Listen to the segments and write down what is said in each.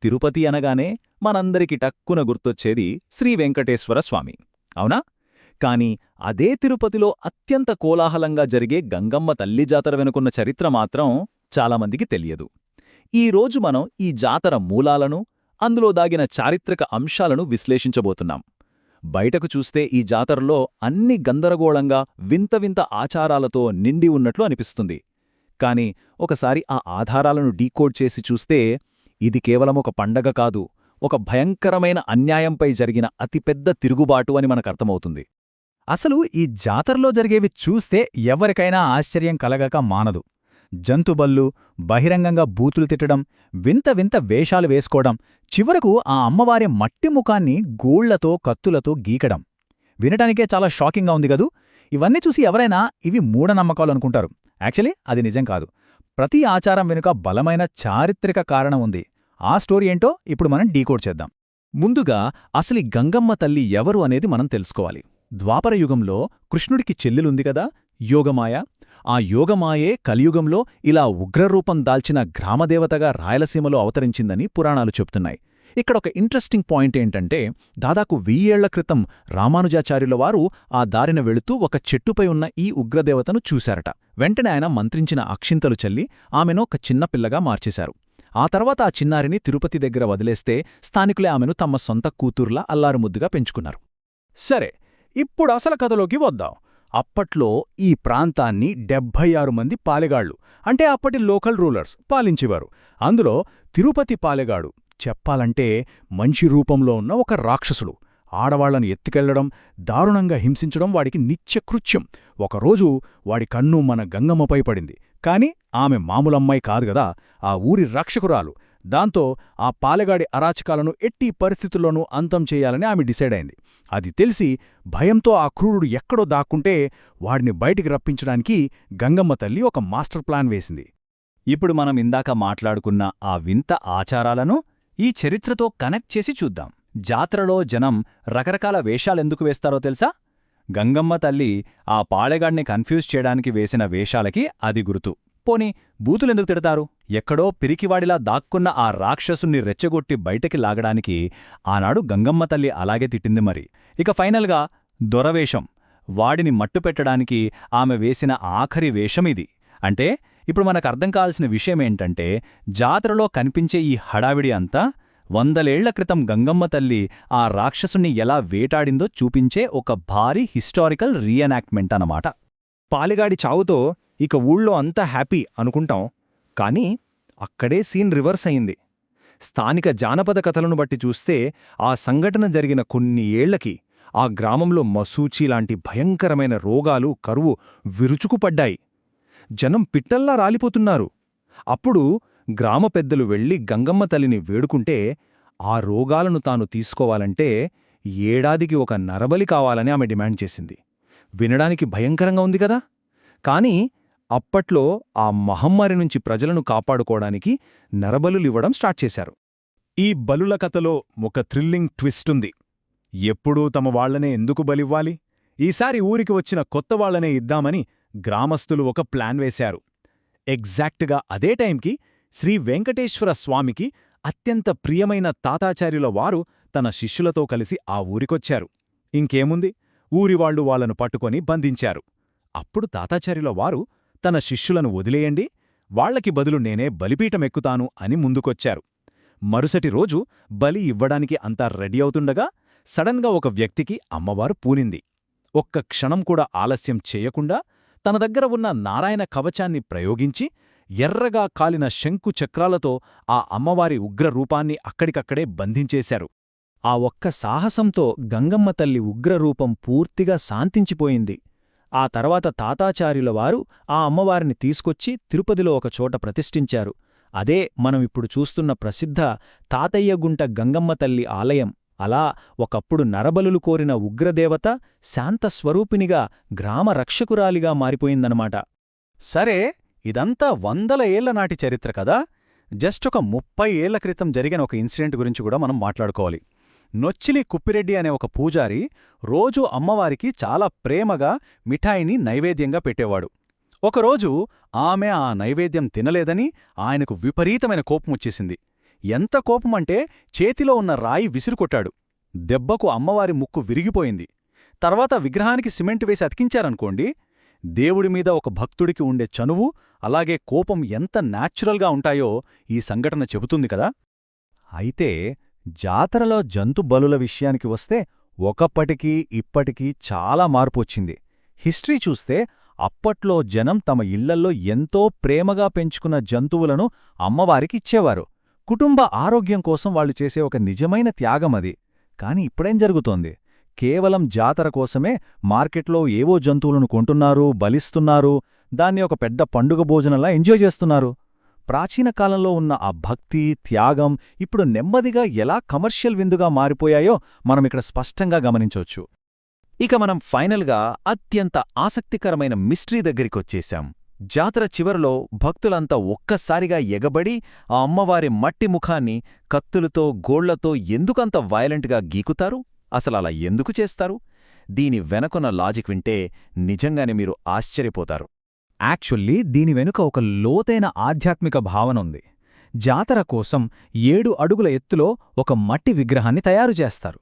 తిరుపతి అనగానే మనందరికి టక్కున గుర్తొచ్చేది శ్రీ వెంకటేశ్వర స్వామి, అవునా? కాని అదే తిరుపతిలో అత్యంత కోలాహలంగా జరిగే గంగమ్మ తల్లి జాతర వెనుకున్న చరిత్ర మాత్రం చాలామందికి తెలియదు. ఈరోజు మనం ఈ జాతర మూలాలను, అందులో దాగిన చారిత్రక అంశాలను విశ్లేషించబోతున్నాం. బయటకు చూస్తే ఈ జాతరలో అన్ని గందరగోళంగా వింత వింత ఆచారాలతో నిండి ఉన్నట్లు అనిపిస్తుంది. కాని ఒకసారి ఆ ఆధారాలను డీకోడ్ చేసి చూస్తే ఇది కేవలం ఒక పండగ కాదు, ఒక భయంకరమైన అన్యాయంపై జరిగిన అతిపెద్ద తిరుగుబాటు అని మనకర్థమవుతుంది. అసలు ఈ జాతరలో జరిగేవి చూస్తే ఎవరికైనా ఆశ్చర్యం కలగక మానదు. జంతుబళ్ళు, బహిరంగంగా బూతులు తిట్టడం, వింత వింత వేషాలు వేసుకోవడం, చివరకు ఆ అమ్మవారి మట్టి ముఖాన్ని గోళ్లతో కత్తులతో గీకడం వినటానికే చాలా షాకింగ్గా ఉంది గదూ. ఇవన్నీ చూసి ఎవరైనా ఇవి మూఢనమ్మకాలు అనుకుంటారు. యాక్చువల్లీ అది నిజం కాదు. ప్రతి ఆచారం వెనుక బలమైన చారిత్రక కారణం ఉంది. ఆ స్టోరీ ఏంటో ఇప్పుడు మనం డీకోడ్ చేద్దాం. ముందుగా అసలు ఈ గంగమ్మ తల్లి ఎవరు అనేది మనం తెలుసుకోవాలి. ద్వాపరయుగంలో కృష్ణుడికి చెల్లెలుంది కదా, యోగమాయ. ఆ యోగమాయే కలియుగంలో ఇలా ఉగ్రరూపం దాల్చిన గ్రామదేవతగా రాయలసీమలో అవతరించిందని పురాణాలు చెప్తున్నాయి. ఇక్కడొక ఇంట్రెస్టింగ్ పాయింట్ ఏంటంటే, దాదాపు 1000 ఏళ్ల క్రితం రామానుజాచార్యుల వారు ఆ దారిన వెళుతూ ఒక చెట్టుపై ఉన్న ఈ ఉగ్రదేవతను చూశారట. వెంటనే ఆయన మంత్రించిన అక్షింతలు చల్లి ఆమెను ఒక చిన్నపిల్లగా మార్చేశారు. ఆ తర్వాత ఆ చిన్నారిని తిరుపతి దగ్గర వదిలేస్తే స్థానికులే ఆమెను తమ సొంత కూతుర్లా అల్లారుముద్దుగా పెంచుకున్నారు. సరే, ఇప్పుడు అసలు కథలోకి వద్దాం. అప్పట్లో ఈ ప్రాంతాన్ని 76 మంది పాలెగాళ్లు, అంటే అప్పటి లోకల్ రూలర్స్ పాలించేవారు. అందులో తిరుపతి పాలెగాడు చెప్పాలంటే మంచి రూపంలో ఉన్న ఒక రాక్షసుడు. ఆడవాళ్లను ఎత్తుకెళ్లడం, దారుణంగా హింసించడం వాడికి నిత్యకృత్యం. ఒకరోజు వాడి కన్ను మన గంగమ్మపై పడింది. కాని ఆమె మామూలమ్మాయి కాదుగదా, ఆ ఊరి రక్షకురాలు. దాంతో ఆ పాలెగాడి అరాచకాలను ఎట్టి పరిస్థితుల్లోనూ అంతం చేయాలని ఆమె డిసైడ్ అయింది. అది తెలిసి భయంతో ఆ క్రూరుడు ఎక్కడో దాక్కుంటే వాడిని బయటికి రప్పించడానికి గంగమ్మ తల్లి ఒక మాస్టర్ ప్లాన్ వేసింది. ఇప్పుడు మనం ఇందాక మాట్లాడుకున్న ఆ వింత ఆచారాలను ఈ చరిత్రతో కనెక్ట్ చేసి చూద్దాం. జాతరలో జనం రకరకాల వేషాలెందుకు వేస్తారో తెలుసా? గంగమ్మ తల్లి ఆ పాళెగాడిని కన్ఫ్యూజ్ చేయడానికి వేసిన వేషాలకి అది గుర్తు. పోనీ బూతులెందుకు తిడతారు? ఎక్కడో పిరికివాడిలా దాక్కున్న ఆ రాక్షసుణ్ణి రెచ్చగొట్టి బయటికి లాగడానికి ఆనాడు గంగమ్మ తల్లి అలాగే తిట్టింది మరి. ఇక ఫైనల్గా దొరవేషం, వాడిని మట్టుపెట్టడానికి ఆమె వేసిన ఆఖరి వేషమిది. అంటే ఇప్పుడు మనకర్థం కావాల్సిన విషయమేంటంటే, జాతరలో కనిపించే ఈ హడావిడి అంతా 100 ఏళ్ల క్రితం గంగమ్మ తల్లి ఆ రాక్షసుని ఎలా వేటాడిందో చూపించే ఒక భారీ హిస్టారికల్ రీఎనాక్ట్మెంట్ అన్నమాట. పాలెగాడి చావుతో ఇక ఊళ్ళో అంతా హ్యాపీ అనుకుంటాం. కానీ అక్కడే సీన్ రివర్స్ అయింది. స్థానిక జానపద కథలను బట్టి చూస్తే ఆ సంఘటన జరిగిన కొన్ని ఏళ్లకి ఆ గ్రామంలో మసూచీలాంటి భయంకరమైన రోగాలు, కరువు విరుచుకుపడ్డాయి. జనం పిట్టల్లా రాలిపోతున్నారు. అప్పుడు గ్రామ పెద్దలు వెళ్లి గంగమ్మ తల్లిని వేడుకుంటే ఆ రోగాలను తాను తీసుకోవాలంటే ఏడాదికి ఒక నరబలి కావాలని ఆమె డిమాండ్ చేసింది. వినడానికి భయంకరంగా ఉంది కదా. కాని అప్పట్లో ఆ మహమ్మారి నుంచి ప్రజలను కాపాడుకోవడానికి నరబలులివ్వడం స్టార్ట్ చేశారు. ఈ బలుల కథలో ఒక థ్రిల్లింగ్ ట్విస్టుంది. ఎప్పుడూ తమ వాళ్లనే ఎందుకు బలివ్వాలి? ఈసారి ఊరికి వచ్చిన కొత్తవాళ్లనే ఇద్దామని గ్రామస్తులు ఒక ప్లాన్ వేశారు. ఎగ్జాక్ట్గా అదే టైంకి శ్రీ వెంకటేశ్వర స్వామికి అత్యంత ప్రియమైన తాతాచార్యుల వారు తన శిష్యులతో కలిసి ఆ ఊరికొచ్చారు. ఇంకేముంది, ఊరివాళ్లు వాళ్లను పట్టుకొని బంధించారు. అప్పుడు తాతాచార్యుల వారు తన శిష్యులను వదిలేయండి, వాళ్లకి బదులు నేనే బలిపీఠమెక్కుతాను అని ముందుకొచ్చారు. మరుసటి రోజు బలి ఇవ్వడానికి అంతా రెడీ అవుతుండగా సడన్గా ఒక వ్యక్తికి అమ్మవారు పూనింది. ఒక్క క్షణం కూడా ఆలస్యం చేయకుండా తన దగ్గర ఉన్న నారాయణ కవచాన్ని ప్రయోగించి ఎర్రగా కాలిన శంకు చక్రాలతో ఆ అమ్మవారి ఉగ్రరూపాన్ని అక్కడికక్కడే బంధించేశారు. ఆ ఒక్క సాహసంతో గంగమ్మ తల్లి ఉగ్రరూపం పూర్తిగా శాంతించిపోయింది. ఆ తర్వాత తాతాచార్యుల వారు ఆ అమ్మవారిని తీసుకొచ్చి తిరుపతిలో ఒకచోట ప్రతిష్ఠించారు. అదే మనం ఇప్పుడు చూస్తున్న ప్రసిద్ధ తాతయ్యగుంట గంగమ్మ తల్లి ఆలయం. అలా ఒకప్పుడు నరబలులు కోరిన ఉగ్రదేవత శాంతస్వరూపినిగా గ్రామ రక్షకురాలిగా మారిపోయిందనమాట. సరే, ఇదంతా 100 ఏళ్ల నాటి చరిత్ర కదా. జస్ట్ ఒక 30 ఏళ్ల క్రితం జరిగిన ఒక ఇన్సిడెంట్ గురించి కూడా మనం మాట్లాడుకోవాలి. నొచ్చిలి కుప్పిరెడ్డి అనే ఒక పూజారి రోజూ అమ్మవారికి చాలా ప్రేమగా మిఠాయిని నైవేద్యంగా పెట్టేవాడు. ఒకరోజు ఆమె ఆ నైవేద్యం తినలేదని ఆయనకు విపరీతమైన కోపమొచ్చేసింది. ఎంత కోపమంటే చేతిలో ఉన్న రాయి విసిరుకొట్టాడు. దెబ్బకు అమ్మవారి ముక్కు విరిగిపోయింది. తర్వాత విగ్రహానికి సిమెంట్ వేసి అతికించారనుకోండి. దేవుడి మీద ఒక భక్తుడికి ఉండే చనువు, అలాగే కోపం ఎంత న్యాచురల్గా ఉంటాయో ఈ సంఘటన చెబుతుంది కదా. అయితే జాతరలో జంతు బలుల విషయానికి వస్తే ఒకప్పటికీ ఇప్పటికీ చాలా మార్పు వచ్చింది. హిస్టరీ చూస్తే అప్పట్లో జనం తమ ఇళ్లల్లో ఎంతో ప్రేమగా పెంచుకున్న జంతువులను అమ్మవారికి ఇచ్చేవారు. కుటుంబ ఆరోగ్యం కోసం వాళ్ళు చేసే ఒక నిజమైన త్యాగమది. కాని ఇప్పుడేం జరుగుతోంది? కేవలం జాతర కోసమే మార్కెట్లో ఏవో జంతువులను కొంటున్నారు, బలిస్తున్నారు, దాన్ని ఒక పెద్ద పండుగ భోజనంలా ఎంజాయ్ చేస్తున్నారు. ప్రాచీన కాలంలో ఉన్న ఆ భక్తి, త్యాగం ఇప్పుడు నెమ్మదిగా ఎలా కమర్షియల్ విందుగా మారిపోయాయో మనమిక్కడ స్పష్టంగా గమనించొచ్చు. ఇక మనం ఫైనల్గా అత్యంత ఆసక్తికరమైన మిస్టరీ దగ్గరికొచ్చేశాం. జాతర చివరలో భక్తులంతా ఒక్కసారిగా ఎగబడి ఆ అమ్మవారి మట్టి ముఖాన్ని కత్తులతో, గోళ్లతో ఎందుకంత వయలెంట్గా గీకుతారు? అసలలా ఎందుకు చేస్తారు? దీని వెనకున్న లాజిక్ వింటే నిజంగానే మీరు ఆశ్చర్యపోతారు. యాక్చువల్లీ దీని వెనుక ఒక లోతైన ఆధ్యాత్మిక భావన ఉంది. జాతర కోసం 7 అడుగుల ఎత్తులో ఒక మట్టి విగ్రహాన్ని తయారు చేస్తారు.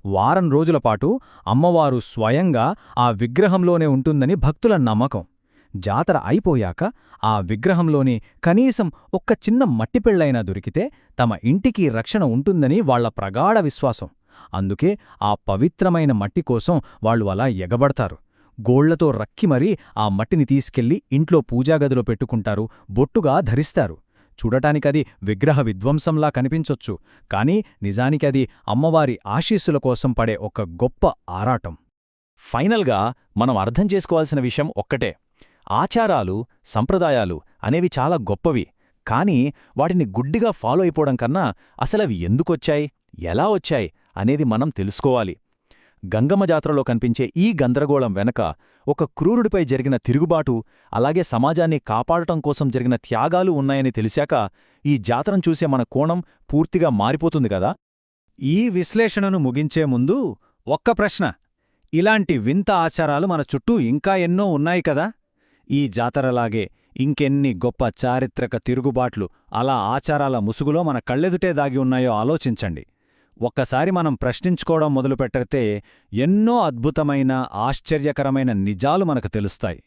వారం రోజులపాటు అమ్మవారు స్వయంగా ఆ విగ్రహంలోనే ఉంటుందని భక్తుల నమ్మకం. జాతర అయిపోయాక ఆ విగ్రహంలోని కనీసం ఒక్క చిన్న మట్టిపెళ్లైనా దొరికితే తమ ఇంటికి రక్షణ ఉంటుందని వాళ్ల ప్రగాఢ విశ్వాసం. అందుకే ఆ పవిత్రమైన మట్టి కోసం వాళ్ళు అలా ఎగబడతారు. గోళ్లతో రక్కిమరీ ఆ మట్టిని తీసుకెళ్లి ఇంట్లో పూజాగదిలో పెట్టుకుంటారు, బొట్టుగా ధరిస్తారు. చూడటానికది విగ్రహ విధ్వంసంలా కనిపించొచ్చు, కానీ నిజానికది అమ్మవారి ఆశీస్సుల కోసం పడే ఒక గొప్ప ఆరాటం. ఫైనల్గా మనం అర్థం చేసుకోవాల్సిన విషయం ఒక్కటే. ఆచారాలు, సంప్రదాయాలు అనేవి చాలా గొప్పవి. కానీ వాటిని గుడ్డిగా ఫాలో అయిపోవడం కన్నా అసలవి ఎందుకొచ్చాయి, ఎలా వచ్చాయి అనేది మనం తెలుసుకోవాలి. గంగమ్మ జాతరలో కనిపించే ఈ గందరగోళం వెనక ఒక క్రూరుడిపై జరిగిన తిరుగుబాటు, అలాగే సమాజాన్ని కాపాడటం కోసం జరిగిన త్యాగాలు ఉన్నాయని తెలిసాక ఈ జాతరను చూసే మన కోణం పూర్తిగా మారిపోతుంది కదా. ఈ విశ్లేషణను ముగించే ముందు ఒక్క ప్రశ్న. ఇలాంటి వింత ఆచారాలు మన చుట్టూ ఇంకా ఎన్నో ఉన్నాయి కదా. ఈ జాతరలాగే ఇంకెన్ని గొప్ప చారిత్రక తిరుగుబాట్లు అలా ఆచారాల ముసుగులో మన కళ్ళెదుటే దాగి ఉన్నాయో ఆలోచించండి. ఒక్కసారి మనం ప్రశ్నించుకోవడం మొదలుపెట్టితే ఎన్నో అద్భుతమైన, ఆశ్చర్యకరమైన నిజాలు మనకు తెలుస్తాయి.